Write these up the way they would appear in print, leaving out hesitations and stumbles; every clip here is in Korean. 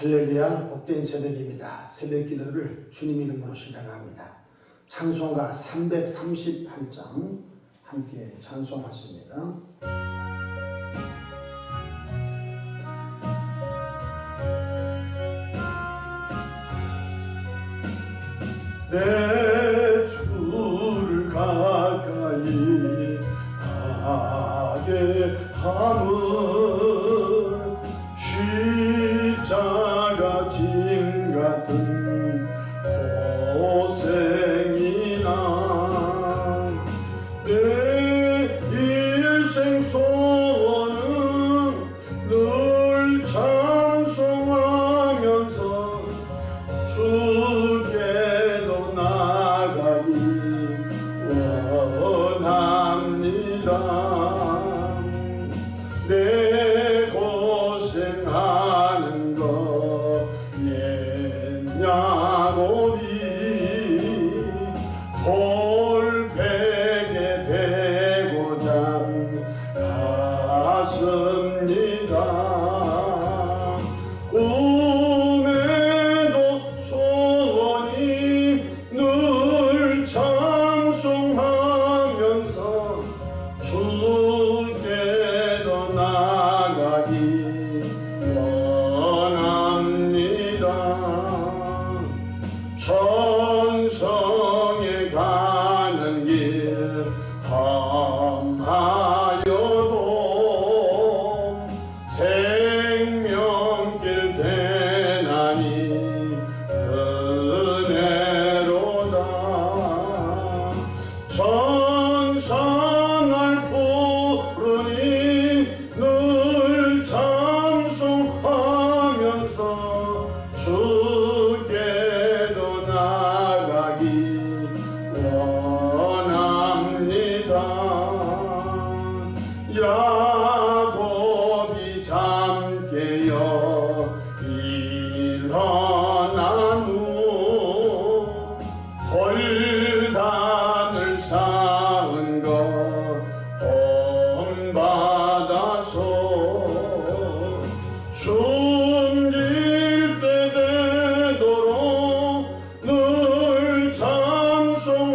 할렐루야, 복된 새벽입니다. 새벽 기도를 주님 이름으로 시작합니다. 찬송가 338장 함께 찬송하십니다. 내 주를 가까이 하게 함은 십자가 짐 같은 고생이나 내 일생 소원은 늘 찬송하면서 주께로 나가기 원합니다. 내 고생하는 거 옛냐고비 돌베개 베고장 갔습니다. 꿈에도 소원이 늘 찬송하면서 주께로 나가기 원합니다. 천성에 가는 길 험하여도 생명길 대나니 은혜로다. 천상을 부르니 늘 찬송하면서 주께로 나가기 원합니다. 야곱이 잠 깨어 일어난 후 홀단을 쌓은 것 본받아서 숨길 때 되도록 늘 찬송하면서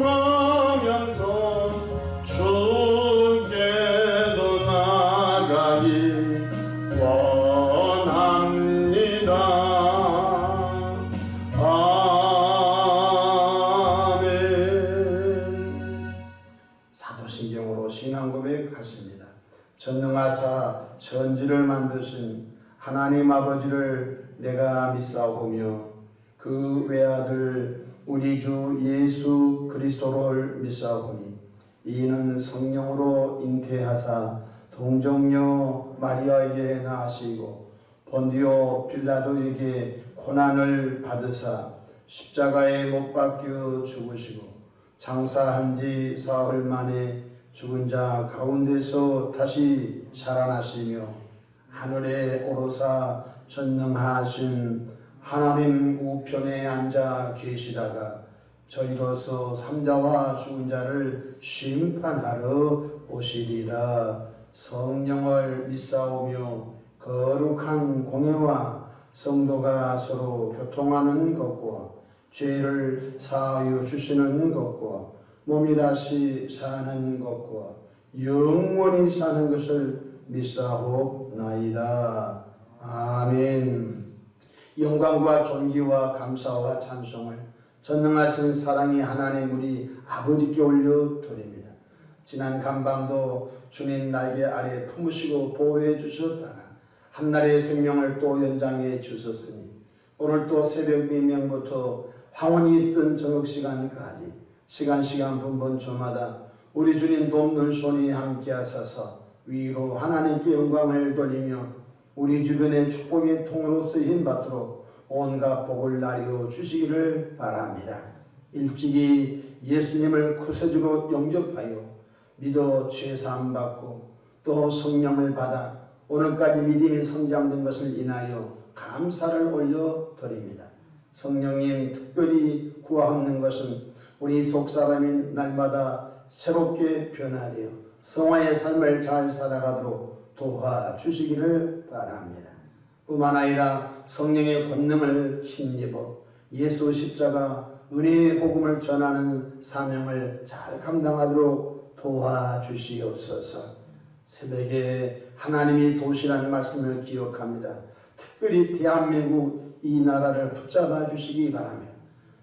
주께로 나가기 원합니다. 아멘. 사도신경으로 신앙 고백하십니다. 전능하사 천지를 만드신 하나님 아버지를 내가 믿사오며 그 외아들 우리 주 예수 그리스도를 믿사오니 이는 성령으로 잉태하사 동정녀 마리아에게 낳으시고 본디오 빌라도에게 고난을 받으사 십자가에 못 박혀 죽으시고 장사한 지 사흘 만에 죽은 자 가운데서 다시 살아나시며 하늘에 오르사 전능하신 하나님 우편에 앉아 계시다가 저리로서 삼자와 죽은 자를 심판하러 오시리라. 성령을 믿사오며 거룩한 공예와 성도가 서로 교통하는 것과 죄를 사하여 주시는 것과 몸이 다시 사는 것과 영원히 사는 것을 믿사옵나이다. 아멘. 영광과 존귀와 감사와 찬송을 전능하신 사랑의 하나님 우리 아버지께 올려드립니다. 지난 간밤도 주님 날개 아래 품으시고 보호해 주셨다가 한날의 생명을 또 연장해 주셨으니 오늘 또 새벽 미명부터 황혼이 있던 저녁시간까지 시간 분번 저마다 우리 주님 돕는 손이 함께 하셔서 위로 하나님께 영광을 돌리며 우리 주변의 축복의 통으로 쓰임 받도록 온갖 복을 나려 주시기를 바랍니다. 일찍이 예수님을 구세주로 영접하여 믿어 죄사함 받고 또 성령을 받아 오늘까지 믿음이 성장된 것을 인하여 감사를 올려드립니다. 성령님 특별히 구하옵는 것은 우리 속사람인 날마다 새롭게 변화되어 성화의 삶을 잘 살아가도록 도와주시기를 바랍니다. 뿐만 아니라 성령의 권능을 힘입어 예수 십자가 은혜의 복음을 전하는 사명을 잘 감당하도록 도와주시옵소서. 새벽에 하나님이 도시라는 말씀을 기억합니다. 특별히 대한민국 이 나라를 붙잡아 주시기 바랍니다.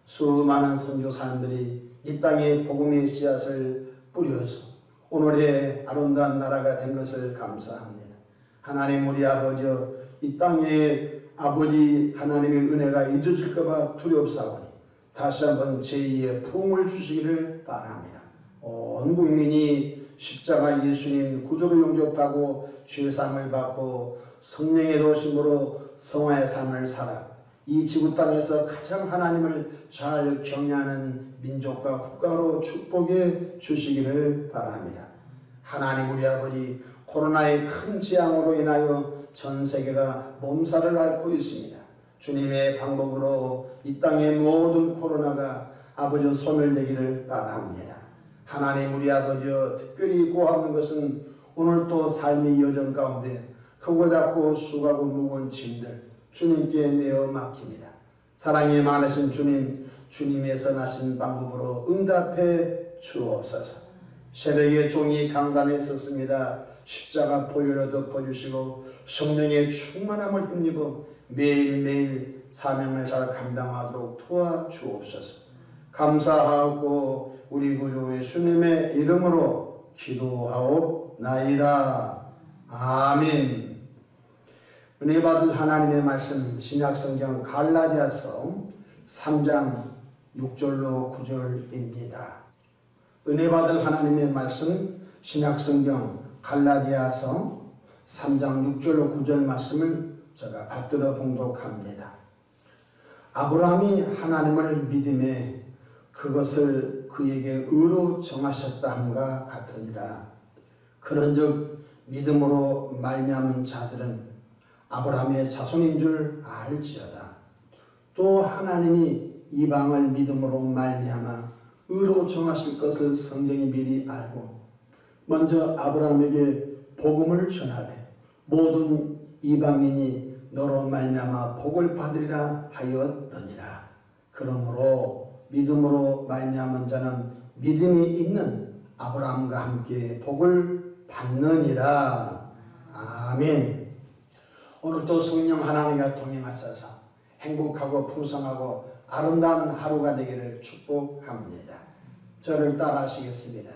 수많은 선교사님들이 이 땅에 복음의 씨앗을 뿌려서 오늘의 아름다운 나라가 된 것을 감사합니다. 하나님 우리 아버지여, 이 땅에 아버지 하나님의 은혜가 잊어질까봐 두렵사오니 다시 한번 제2의 부흥을 주시기를 바랍니다. 온 국민이 십자가 예수님 구조로 용접하고 죄사함을 받고 성령의 도심으로 성화의 삶을 살아 이 지구 땅에서 가장 하나님을 잘 경외하는 민족과 국가로 축복해 주시기를 바랍니다. 하나님 우리 아버지, 코로나의 큰 재앙으로 인하여 전 세계가 몸살을 앓고 있습니다. 주님의 방법으로 이 땅의 모든 코로나가 아버지 소멸되기를 바랍니다. 하나님 우리 아버지여, 특별히 구하는 것은 오늘도 삶의 여정 가운데 크고 작고 수고하고 무거운 짐들 주님께 내어 맡깁니다. 사랑이 많으신 주님, 주님에서 나신 방법으로 응답해 주옵소서. 새벽에 종이 강단에 섰습니다. 십자가 보혈로 덮어주시고 성령의 충만함을 힘입어 매일매일 사명을 잘 감당하도록 도와주옵소서. 감사하고 우리 구주 예수님의 이름으로 기도하옵나이다. 아멘. 은혜 받을 하나님의 말씀, 신약성경 갈라디아서 3장 6절로 9절입니다. 은혜 받을 하나님의 말씀, 신약성경 갈라디아서 3장 6절로 9절 말씀을 제가 받들어 봉독합니다. 아브라함이 하나님을 믿음에 그것을 그에게 의로 정하셨다 함과 같으니라. 그런즉 믿음으로 말미암은 자들은 아브라함의 자손인 줄 알지어다. 또 하나님이 이방을 믿음으로 말미암아 의로 정하실 것을 성경이 미리 알고 먼저 아브라함에게 복음을 전하되 모든 이방인이 너로 말미암아 복을 받으리라 하였더니라. 그러므로 믿음으로 말미암은 자는 믿음이 있는 아브라함과 함께 복을 받느니라. 아멘. 오늘도 성령 하나님과 동행하셔서 행복하고 풍성하고 아름다운 하루가 되기를 축복합니다. 저를 따라하시겠습니다.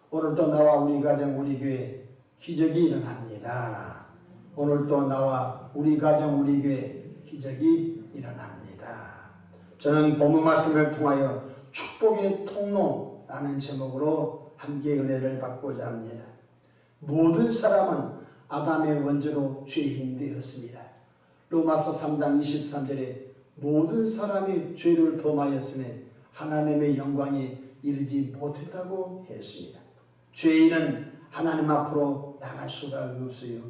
오늘도 나와 우리 가정 우리 교회 기적이 일어납니다. 오늘도 나와 우리 가정 우리 교회 기적이 일어납니다. 저는 본문 말씀을 통하여 축복의 통로라는 제목으로 함께 은혜를 받고자 합니다. 모든 사람은 아담의 원죄로 죄인 되었습니다. 로마서 3장 23절에 모든 사람이 죄를 범하였으니 하나님의 영광이 이르지 못했다고 했습니다. 죄인은 하나님 앞으로 나갈 수가 없어요.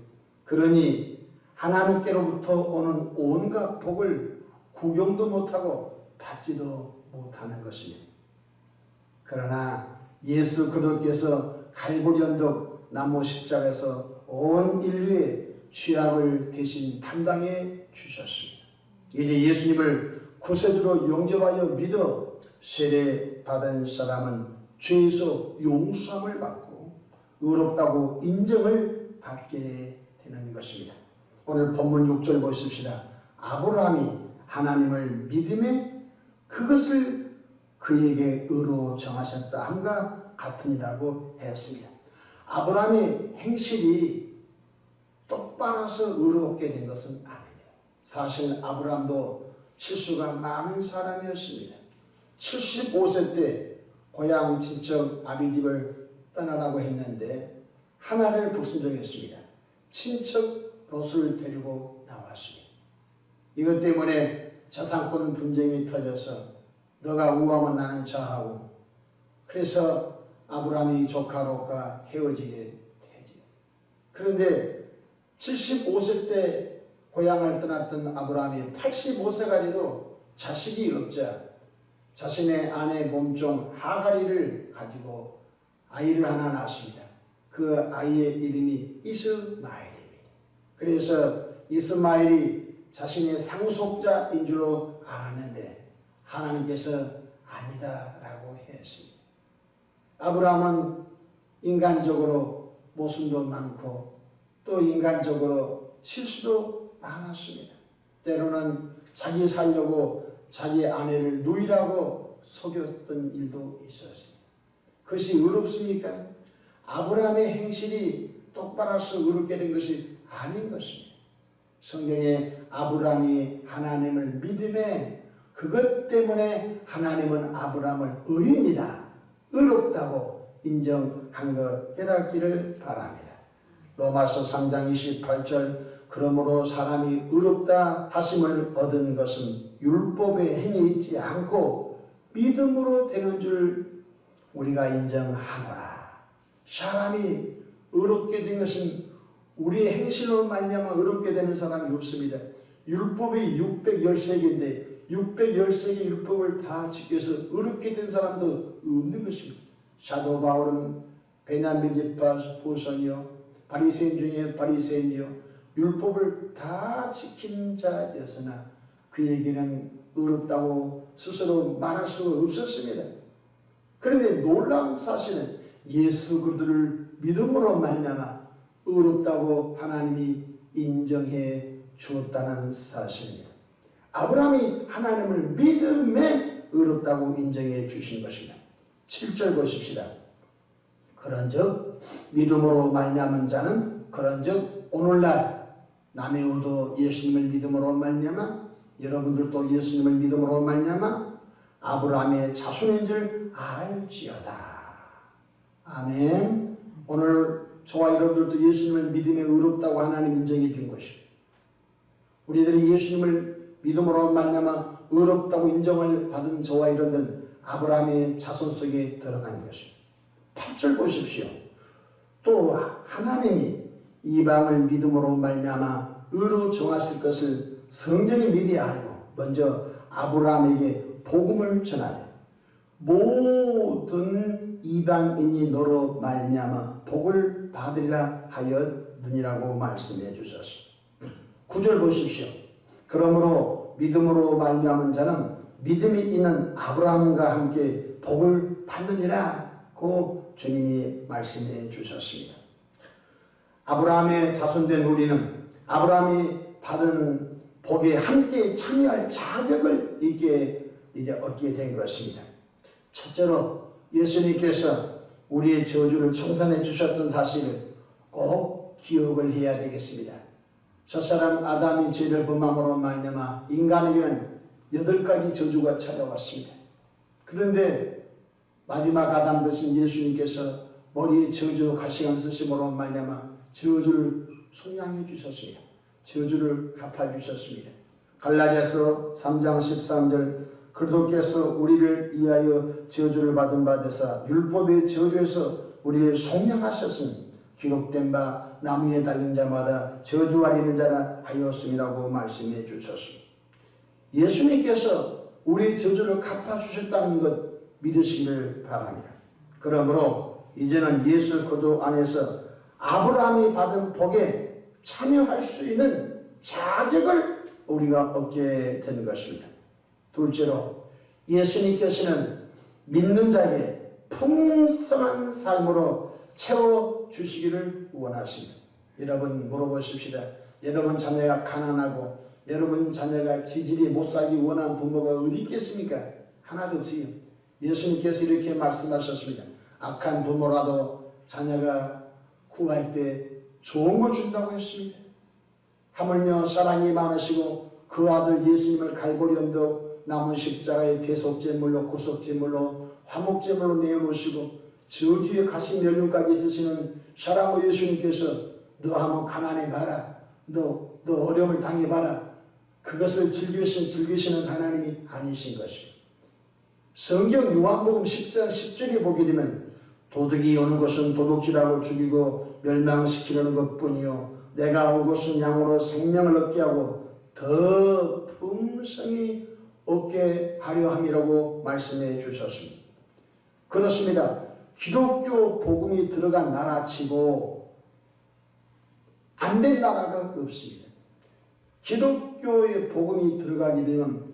그러니 하나님께로부터 오는 온갖 복을 구경도 못하고 받지도 못하는 것입니다. 그러나 예수 그리스도께서 갈보리 언덕 나무 십자가에서 온 인류의 죄악을 대신 담당해 주셨습니다. 이제 예수님을 구세주로 영접하여 믿어 세례 받은 사람은 죄에서 용서함을 받고 의롭다고 인정을 받게 되는 것입니다. 오늘 본문 6절 보십시다. 아브라함이 하나님을 믿음에 그것을 그에게 의로 정하셨다 함과 같으니라고 했습니다. 아브라함의 행실이 똑바라서 의롭게 된 것은 아닙니다. 사실 아브라함도 실수가 많은 사람이었습니다. 75세 때 고향 친척 아비집을 떠나라고 했는데 하나를 불순종했습니다. 친척 롯을 데리고 나왔습니다. 이것 때문에 저상권 분쟁이 터져서 너가 우하면 나는 저하고, 그래서 아브라함이 조카 롯과 헤어지게 되죠. 그런데 75세 때 고향을 떠났던 아브라함이 85세가 돼도 자식이 없자 자신의 아내 몸종 하가리를 가지고 아이를 하나 낳습니다. 그 아이의 이름이 이스마엘입니다. 그래서 이스마엘이 자신의 상속자인 줄로 알았는데 하나님께서 아니다라고 했습니다. 아브라함은 인간적으로 모순도 많고 또 인간적으로 실수도 많았습니다. 때로는 자기 살려고 자기 아내를 누이라고 속였던 일도 있었습니다. 그것이 의롭습니까? 아브라함의 행실이 똑바라서 의롭게 된 것이 아닌 것입니다. 성경에 아브라함이 하나님을 믿음에 그것 때문에 하나님은 아브라함을 의인이다, 의롭다고 인정한 것 깨닫기를 바랍니다. 로마서 3장 28절 그러므로 사람이 의롭다 하심을 얻은 것은 율법의 행위 있지 않고 믿음으로 되는 줄 우리가 인정하노라. 사람이 의롭게 된 것은 우리의 행실로 말미암아 의롭게 되는 사람이 없습니다. 율법이 613개인데 613개 율법을 다 지켜서 의롭게 된 사람도 없는 것입니다. 사도 바울은 베냐민 지파 후손이요 바리새인 중에 바리새인이요 율법을 다 지킨 자였으나 그에게는 의롭다고 스스로 말할 수가 없었습니다. 그런데 놀라운 사실은 예수 그리스도를 믿음으로 말미암아 의롭다고 하나님이 인정해 주었다는 사실입니다. 아브라함이 하나님을 믿음에 의롭다고 인정해 주신 것입니다. 7절 보십시다. 그런즉 믿음으로 말미암은 자는 그런즉 오늘날 남의우도 예수님을 믿음으로 말미암아 여러분들도 예수님을 믿음으로 말미암아 아브라함의 자손인 줄 알지어다. 아멘. 오늘 저와 여러분들도 예수님을 믿음에 의롭다고 하나님 인정해 준 것입니다. 우리들이 예수님을 믿음으로 말미암아 의롭다고 인정을 받은 저와 여러분들은 아브라함의 자손 속에 들어간 것입니다. 8절 보십시오. 또 하나님이 이방을 믿음으로 말미암아 의로 정하실 것을 성전이 미리 알고 먼저 아브라함에게 복음을 전하되 모든 이방인이 너로 말미암아 복을 받으리라 하였느니라고 말씀해 주셨습니다. 9절 보십시오. 그러므로 믿음으로 말미암은 자는 믿음이 있는 아브라함과 함께 복을 받느니라고 주님이 말씀해 주셨습니다. 아브라함의 자손된 우리는 아브라함이 받은 복에 함께 참여할 자격을 이제 얻게 된 것입니다. 첫째로 예수님께서 우리의 저주를 청산해 주셨던 사실을 꼭 기억을 해야 되겠습니다. 첫사람 아담이 죄를 범함으로 말미암아 인간에게는 8가지 저주가 찾아왔습니다. 그런데 마지막 아담 되신 예수님께서 머리에 저주 가시관 쓰심으로 말미암아 저주를 속량해 주셨습니다. 저주를 갚아 주셨습니다. 갈라디아서 3장 13절 그리스도께서 우리를 위하여 저주를 받은 바 되사 율법의 저주에서 우리를 속량하셨으니 기록된 바 나무에 달린 자마다 저주하리는 자라 하였음이라고 말씀해 주셨습니다. 예수님께서 우리의 저주를 갚아 주셨다는 것 믿으시기를 바랍니다. 그러므로 이제는 예수 그리스도 안에서 아브라함이 받은 복에 참여할 수 있는 자격을 우리가 얻게 된 것입니다. 둘째로 예수님께서는 믿는 자에게 풍성한 삶으로 채워주시기를 원하십니다. 여러분 물어보십시다. 여러분 자녀가 가난하고 여러분 자녀가 지질이 못살기 원하는 부모가 어디 있겠습니까? 하나도 없어요. 예수님께서 이렇게 말씀하셨습니다. 악한 부모라도 자녀가 구할 때 좋은 걸 준다고 했습니다. 하물며 사랑이 많으시고 그 아들 예수님을 갈보리 언덕 남은 십자가의 대속제물로 구속제물로 화목제물로 내어놓으시고 저주의 가시 멸류까지 있으시는 사랑의 예수님께서 너 한번 가난해봐라, 너 어려움을 당해봐라, 그것을 즐기시는 하나님이 아니신 것입니다. 성경 요한복음 10장 10절에 보게 되면 도둑이 오는 것은 도둑질하고 죽이고 멸망시키려는 것뿐이요 내가 온 것은 양으로 생명을 얻게 하고 더 풍성히 얻게 하려 함이라고 말씀해 주셨습니다. 그렇습니다. 기독교 복음이 들어간 나라치고 안 된 나라가 없습니다. 기독교의 복음이 들어가게 되면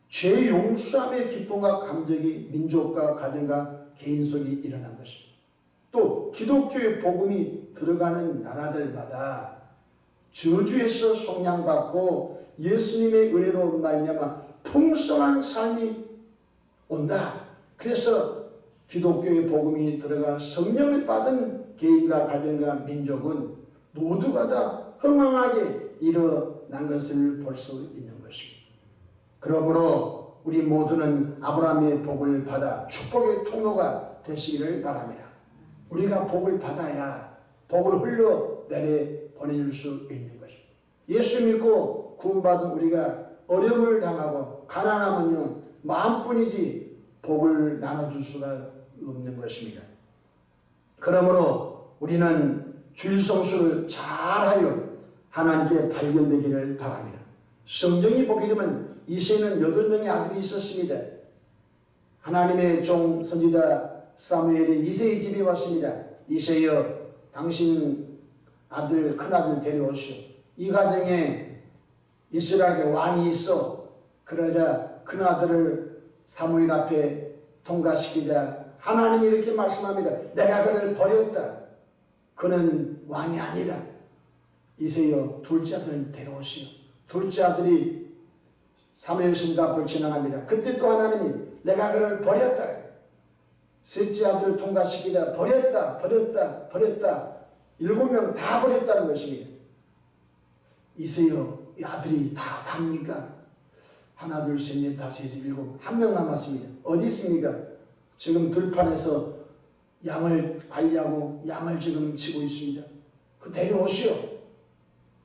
죄 용서함의 기쁨과 감격이 민족과 가정과 개인 속에 일어난 것입니다. 또 기독교의 복음이 들어가는 나라들마다 저주에서 속량받고 예수님의 은혜로 말미암아 풍성한 삶이 온다. 그래서 기독교의 복음이 들어가 성령을 받은 개인과 가정과 민족은 모두가 다 흥황하게 일어난 것을 볼 수 있는 것입니다. 그러므로 우리 모두는 아브라함의 복을 받아 축복의 통로가 되시기를 바랍니다. 우리가 복을 받아야 복을 흘려 내려 보내줄 수 있는 것입니다. 예수 믿고 구원받은 우리가 어려움을 당하고 가난하면요 마음뿐이지 복을 나눠줄 수가 없는 것입니다. 그러므로 우리는 주일 성수를 잘하여 하나님께 발견되기를 바랍니다. 성경이 보게 되면 이새는 8명의 아들이 있었습니다. 하나님의 종 선지자 사무엘이 이새의 집에 왔습니다. 이새여 당신 아들 큰아들 데려오시오. 이 가정에 이스라엘의 왕이 있어. 그러자 큰아들을 사무엘 앞에 통과시키자 하나님이 이렇게 말씀합니다. 내가 그를 버렸다. 그는 왕이 아니다. 이새여 둘째 아들을 데려오시오. 둘째 아들이 사무엘 선지자 앞을 지나갑니다. 그때 또 하나님이 내가 그를 버렸다. 셋째 아들을 통과시키자 버렸다. 7명 다 버렸다는 것입니다. 이새여 이 아들이 다 답니까? 하나 둘 셋 넷 다섯 여섯 일곱 1명 남았습니다. 어디 있습니까? 지금 들판에서 양을 관리하고 양을 지금 치고 있습니다. 그 데려오시오.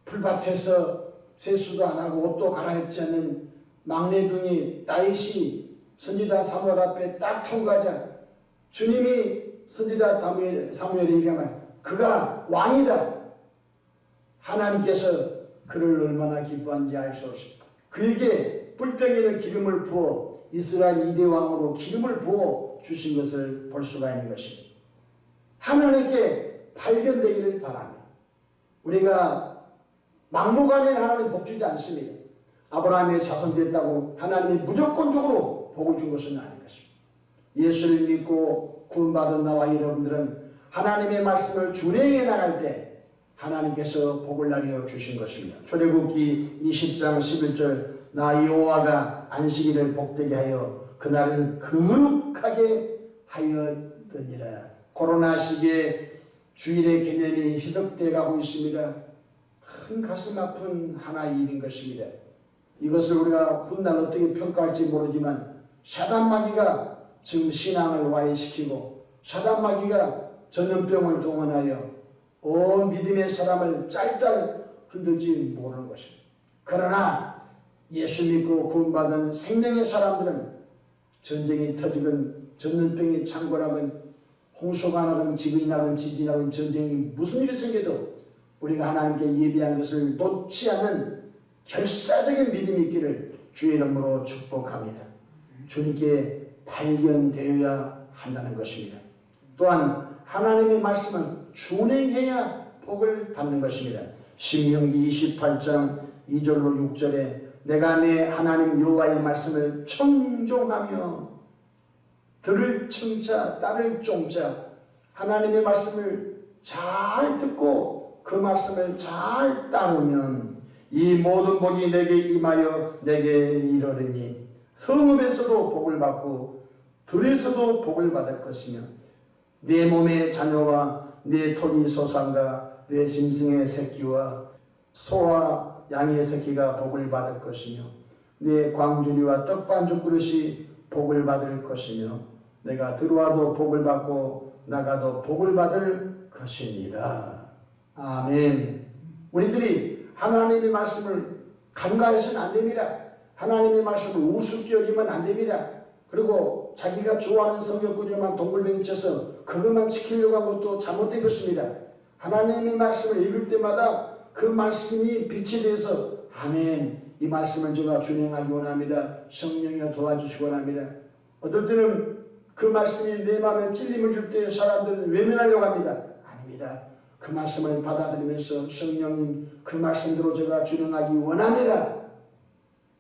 풀밭에서 세수도 안 하고 옷도 갈아입지 않는 막내둥이 다윗이 선지자 사무엘 앞에 딱 통과하자 주님이 선지자 사무엘에게 말 그가 왕이다. 하나님께서 그를 얼마나 기뻐한지 알 수 없습니다. 그에게 뿔병에는 기름을 부어 이스라엘 2대 왕으로 기름을 부어 주신 것을 볼 수가 있는 것입니다. 하나님께 발견되기를 바랍니다. 우리가 막무가내는 하나님 복 주지 않습니다. 아브라함의 자손 됐다고 하나님이 무조건적으로 복을 준 것은 아닌 것입니다. 예수를 믿고 구원받은 나와 여러분들은 하나님의 말씀을 준행해 나갈 때 하나님께서 복을 나려 주신 것입니다. 출애굽기 20장 11절 나 여호와가 안식일을 복되게 하여 그날을 거룩하게 하였더니라. 코로나 시기에 주일의 개념이 희석되어 가고 있습니다. 큰 가슴 아픈 하나의 일인 것입니다. 이것을 우리가 훗날 어떻게 평가할지 모르지만 사단마귀가 지금 신앙을 와해시키고 사단마귀가 전염병을 동원하여 온 믿음의 사람을 짤짤 흔들지 모르는 것입니다. 그러나 예수 믿고 구원받은 생명의 사람들은 전쟁이 터지건 전염병이 창궐하건 홍수가 나건 기근이 나건 지진이 나건 전쟁이 무슨 일이 생겨도 우리가 하나님께 예비한 것을 놓지 않는 결사적인 믿음이 있기를 주의 이름으로 축복합니다. 주님께 발견되어야 한다는 것입니다. 또한 하나님의 말씀을 준행해야 복을 받는 것입니다. 신명기 28장 2절로 6절에 내가 내 하나님 여호와의 말씀을 청종하며 들을 청자 따를 종자 하나님의 말씀을 잘 듣고 그 말씀을 잘 따르면 이 모든 복이 내게 임하여 내게 이르리니 성읍에서도 복을 받고 들에서도 복을 받을 것이며 내 몸의 자녀와 내 토지 소산과 내 짐승의 새끼와 소와 양의 새끼가 복을 받을 것이며 내 광주리와 떡반죽 그릇이 복을 받을 것이며 내가 들어와도 복을 받고 나가도 복을 받을 것이니라. 아멘. 우리들이 하나님의 말씀을 간과해서는 안 됩니다. 하나님의 말씀을 우습게 여기면 안 됩니다. 그리고 자기가 좋아하는 성경 구절만 동글뱅이 쳐서 그것만 지키려고 한 것도 잘못된 것입니다. 하나님의 말씀을 읽을 때마다 그 말씀이 빛이 되어서 아멘 이 말씀을 제가 준행하기 원합니다. 성령이여 도와주시기 원합니다. 어떨 때는 그 말씀이 내 마음에 찔림을 줄 때 사람들은 외면하려고 합니다. 아닙니다. 그 말씀을 받아들이면서 성령님 그 말씀대로 제가 준행하기 원합니다.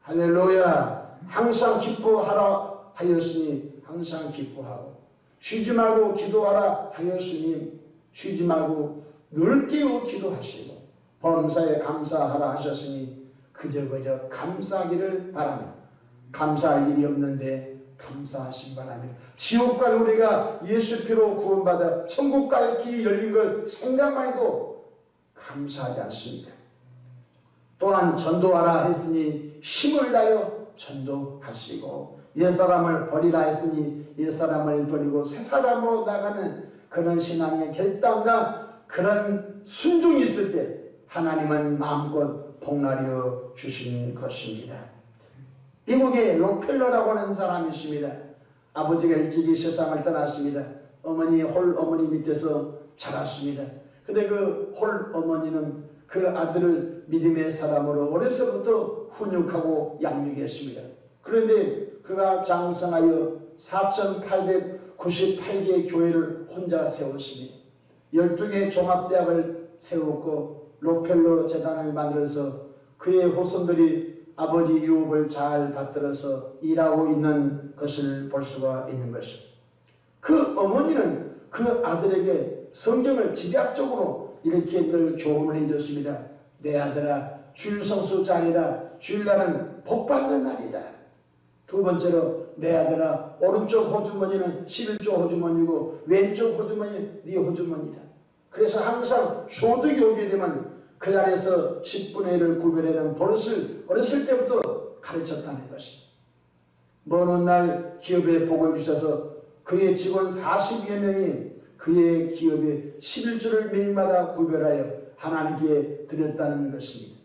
할렐루야. 항상 기뻐하라 하였으니 항상 기뻐하고, 쉬지 말고 기도하라 하였으니 쉬지 말고 늘 깨어 기도하시고, 범사에 감사하라 하셨으니 그저 감사하기를 바랍니다. 감사할 일이 없는데 감사하신 바랍니다. 지옥 갈 우리가 예수 피로 구원받아 천국 갈 길이 열린 것 생각만 해도 감사하지 않습니까? 또한 전도하라 했으니 힘을 다하여 전도하시고, 옛사람을 버리라 했으니 옛사람을 버리고 새사람으로 나가는 그런 신앙의 결단과 그런 순종이 있을 때 하나님은 마음껏 복나려 주신 것입니다. 미국에 록펠러라고 하는 사람이 있습니다. 아버지가 일찍이 세상을 떠났습니다. 어머니 홀 어머니 밑에서 자랐습니다. 근데 그 홀 어머니는 그 아들을 믿음의 사람으로 어려서부터 훈육하고 양육했습니다. 그런데 그가 장성하여 4,898개의 교회를 혼자 세웠습니다. 12개 종합대학을 세웠고 록펠러 재단을 만들어서 그의 후손들이 아버지 유업을 잘 받들어서 일하고 있는 것을 볼 수가 있는 것입니다. 그 어머니는 그 아들에게 성경을 집약적으로 이렇게 늘 교훈을 해줬습니다. 내 아들아, 주일 성수 잘해라. 주일날은 복받는 날이다. 두 번째로, 내 아들아, 오른쪽 호주머니는 11조 호주머니고 왼쪽 호주머니는 네 호주머니다. 그래서 항상 소득이 오게 되면 그 자리에서 10분의 1을 구별하는 버릇을 어렸을 때부터 가르쳤다는 것입니다. 먼 훗날 기업에 복을 주셔서 그의 직원 40여 명이 그의 기업의 11조를 매일마다 구별하여 하나님께 드렸다는 것입니다.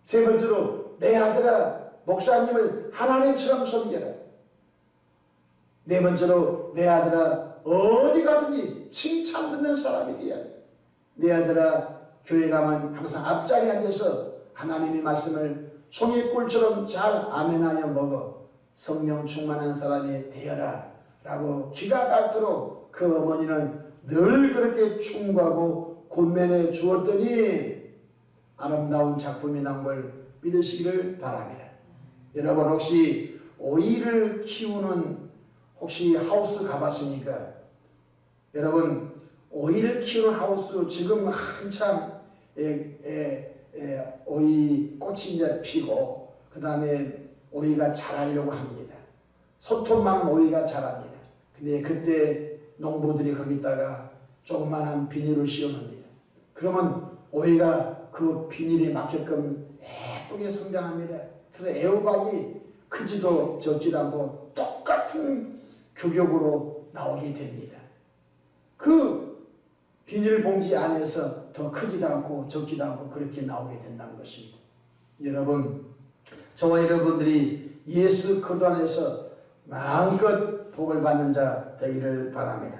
세 번째로, 내 아들아, 목사님을 하나님처럼 섬겨라. 네 번째로, 내 아들아, 어디 가든지 칭찬 듣는 사람이 되어야 돼. 내 아들아, 교회 가면 항상 앞자리에 앉아서 하나님의 말씀을 송이꿀처럼 잘 아멘하여 먹어 성령 충만한 사람이 되어라 라고 기가 닳도록 그 어머니는 늘 그렇게 충고하고 권면해 주었더니 아름다운 작품이 난 걸 믿으시기를 바랍니다. 여러분, 혹시 오이를 키우는 혹시 하우스 가봤습니까? 여러분, 오이를 키우는 하우스 지금 한참 오이 꽃이 이제 피고 그 다음에 오이가 자라려고 합니다. 손톱만 오이가 자랍니다. 근데 그때 농부들이 거기다가 조그만한 비닐을 씌워놓습니다. 그러면 오이가 그 비닐에 맞게끔 예쁘게 성장합니다. 그래서 애호박이 크지도 적지도 않고 똑같은 규격으로 나오게 됩니다. 그 비닐봉지 안에서 더 크지도 않고 적지도 않고 그렇게 나오게 된다는 것입니다. 여러분, 저와 여러분들이 예수 그리스도 안에서 마음껏 복을 받는 자 되기를 바랍니다.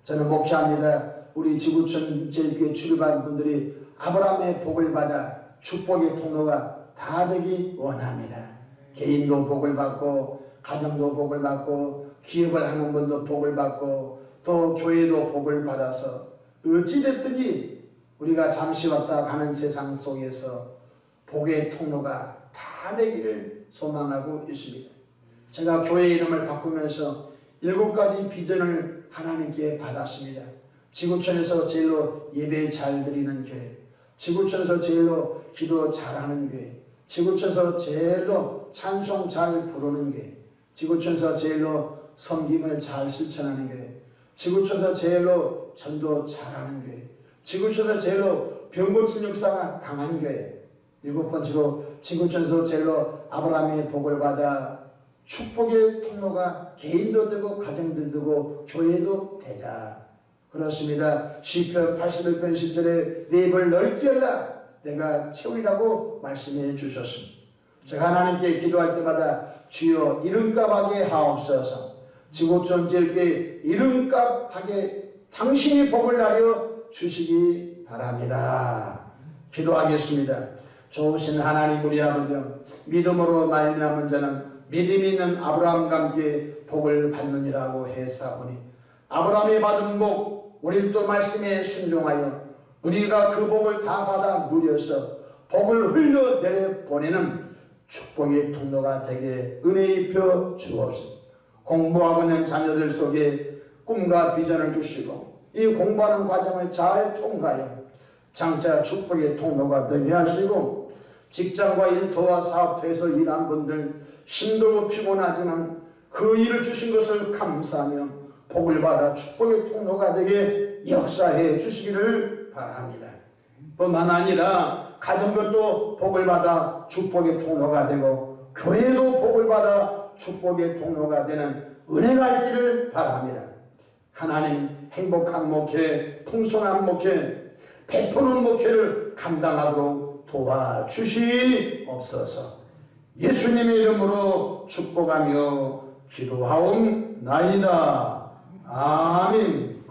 저는 목회합니다. 우리 지구촌 제일교회 출입한 분들이 아브라함의 복을 받아 축복의 통로가 다 되기 원합니다. 개인도 복을 받고 가정도 복을 받고 기업을 하는 분도 복을 받고 또 교회도 복을 받아서 어찌됐든지 우리가 잠시 왔다 가는 세상 속에서 복의 통로가 다 되기를 소망하고 있습니다. 제가 교회 이름을 바꾸면서 7가지 비전을 하나님께 받았습니다. 지구촌에서 제일로 예배 잘 드리는 교회, 지구촌에서 제일로 기도 잘하는 교회, 지구촌에서 제일로 찬송 잘 부르는 교회, 지구촌에서 제일로 섬김을 잘 실천하는 교회, 지구촌에서 제일로 전도 잘하는 교회, 지구촌에서 제일로 병고침 역사가 강한 교회, 7번째로 지구촌에서 제일로 아브라함의 복을 받아 축복의 통로가 개인도 되고 가정도 되고 교회도 되자. 그렇습니다. 시편 81편 10절에 내 입을 넓게 열라 내가 채우리라고 말씀해 주셨습니다. 제가 하나님께 기도할 때마다 주여 이름값하게 하옵소서, 지구촌 제일교회 이름값하게 당신이 복을 나려 주시기 바랍니다. 기도하겠습니다. 좋으신 하나님 우리 아버지, 믿음으로 말미암은 자는 믿음이 있는 아브라함과 함께 복을 받느니라고 했사오니 아브라함이 받은 복 우리도 말씀에 순종하여 우리가 그 복을 다 받아 누려서 복을 흘려내려 보내는 축복의 통로가 되게 은혜 입혀 주옵소서. 공부하고 있는 자녀들 속에 꿈과 비전을 주시고 이 공부하는 과정을 잘 통과하여 장차 축복의 통로가 되게 하시고, 직장과 일터와 사업터에서 일한 분들 힘들고 피곤하지만 그 일을 주신 것을 감사하며 복을 받아 축복의 통로가 되게 역사해 주시기를 바랍니다. 뿐만 아니라 가정들도 복을 받아 축복의 통로가 되고 교회도 복을 받아 축복의 통로가 되는 은혜가 있기를 바랍니다. 하나님, 행복한 목회, 풍성한 목회, 베푸는 목회를 감당하도록 도와주시옵소서. 예수님의 이름으로 축복하며 기도하옵나이다. 아멘.